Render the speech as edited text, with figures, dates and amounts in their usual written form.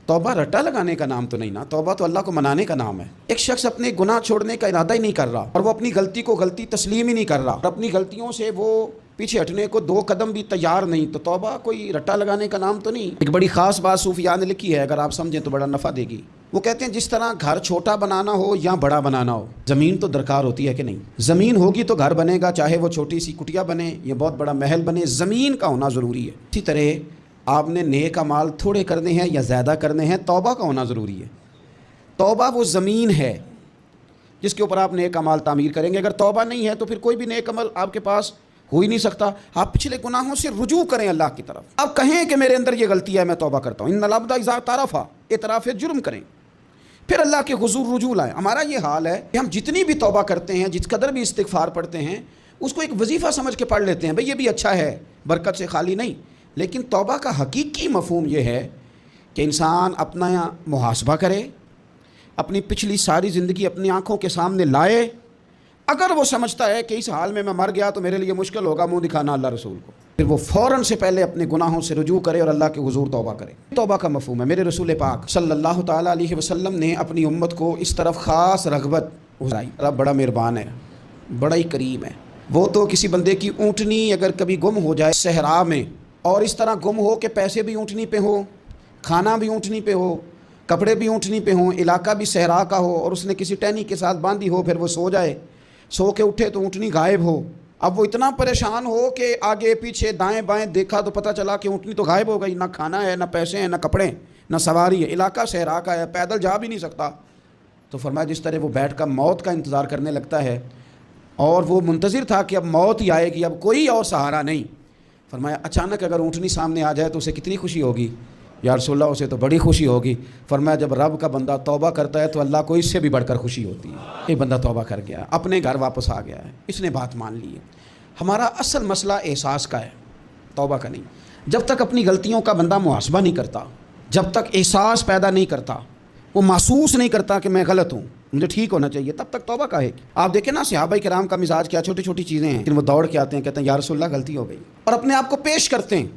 توبہ رٹا لگانے کا نام تو نہیں نا، توبہ تو اللہ کو منانے کا نام ہے۔ ایک شخص اپنے گناہ چھوڑنے کا ارادہ ہی نہیں کر رہا اور وہ اپنی غلطی کو غلطی تسلیم ہی نہیں کر رہا اور اپنی غلطیوں سے وہ پیچھے ہٹنے کو 2 قدم بھی تیار نہیں، تو توبہ کوئی رٹا لگانے کا نام تو نہیں۔ ایک بڑی خاص بات صوفیاء نے لکھی ہے، اگر آپ سمجھیں تو بڑا نفع دے گی۔ وہ کہتے ہیں جس طرح گھر چھوٹا بنانا ہو یا بڑا بنانا ہو، زمین تو درکار ہوتی ہے کہ نہیں؟ زمین ہوگی تو گھر بنے گا، چاہے وہ چھوٹی سی کٹیا بنے یا بہت بڑا محل بنے، زمین کا ہونا ضروری ہے۔ اسی طرح آپ نے نیک اعمال تھوڑے کرنے ہیں یا زیادہ کرنے ہیں، توبہ کا ہونا ضروری ہے۔ توبہ وہ زمین ہے جس کے اوپر آپ نیک اعمال تعمیر کریں گے۔ اگر توبہ نہیں ہے تو پھر کوئی بھی نیک عمل آپ کے پاس ہو ہی نہیں سکتا۔ آپ پچھلے گناہوں سے رجوع کریں اللہ کی طرف، آپ کہیں کہ میرے اندر یہ غلطی ہے، میں توبہ کرتا ہوں۔ ان العبد اذا اعترف، اعتراف جرم کریں، پھر اللہ کے حضور رجوع لائیں۔ ہمارا یہ حال ہے کہ ہم جتنی بھی توبہ کرتے ہیں، جس قدر بھی استغفار پڑھتے ہیں، اس کو ایک وظیفہ سمجھ کے پڑھ لیتے ہیں، بھئی یہ بھی اچھا ہے، برکت سے خالی نہیں۔ لیکن توبہ کا حقیقی مفہوم یہ ہے کہ انسان اپنا محاسبہ کرے، اپنی پچھلی ساری زندگی اپنی آنکھوں کے سامنے لائے۔ اگر وہ سمجھتا ہے کہ اس حال میں مر گیا تو میرے لیے مشکل ہوگا منہ دکھانا اللہ رسول کو، پھر وہ فوراً سے پہلے اپنے گناہوں سے رجوع کرے اور اللہ کے حضور توبہ کرے۔ توبہ کا مفہوم ہے۔ میرے رسول پاک صلی اللہ تعالیٰ علیہ وسلم نے اپنی امت کو اس طرف خاص رغبت اترائی۔ رب بڑا مہربان ہے، بڑا ہی کریم ہے۔ وہ تو کسی بندے کی اونٹنی اگر کبھی گم ہو جائے صحرا میں، اور اس طرح گم ہو کہ پیسے بھی اونٹنی پہ ہو، کھانا بھی اونٹنی پہ ہو، کپڑے بھی اونٹنی پہ ہوں، علاقہ بھی صحرا کا ہو، اور اس نے کسی ٹہنی کے ساتھ باندھی ہو، پھر وہ سو جائے، سو کے اٹھے تو اونٹنی غائب ہو۔ اب وہ اتنا پریشان ہو کہ آگے پیچھے دائیں بائیں دیکھا تو پتہ چلا کہ اونٹنی تو غائب ہو گئی، نہ کھانا ہے، نہ پیسے ہیں، نہ کپڑے، نہ سواری ہے، علاقہ صحرا کا ہے، پیدل جا بھی نہیں سکتا۔ تو فرمایا جس طرح وہ بیٹھ کر موت کا انتظار کرنے لگتا ہے، اور وہ منتظر تھا کہ اب موت ہی آئے گی، اب کوئی اور سہارا نہیں۔ فرمایا اچانک اگر اونٹنی سامنے آ جائے تو اسے کتنی خوشی ہوگی؟ یا رسول اللہ اسے تو بڑی خوشی ہوگی۔ فرمایا جب رب کا بندہ توبہ کرتا ہے تو اللہ کو اس سے بھی بڑھ کر خوشی ہوتی ہے۔ یہ بندہ توبہ کر گیا، اپنے گھر واپس آ گیا ہے، اس نے بات مان لی ہے۔ ہمارا اصل مسئلہ احساس کا ہے، توبہ کا نہیں۔ جب تک اپنی غلطیوں کا بندہ محاسبہ نہیں کرتا، جب تک احساس پیدا نہیں کرتا، وہ محسوس نہیں کرتا کہ میں غلط ہوں، مجھے ٹھیک ہونا چاہیے، تب تک توبہ کا ہے۔ آپ دیکھیں نا صحابہ کرام کا مزاج کیا، چھوٹی چھوٹی چیزیں ہیں لیکن وہ دوڑ کے آتے ہیں، کہتے ہیں یا رسول اللہ غلطی ہو گئی، اور اپنے آپ کو پیش کرتے ہیں۔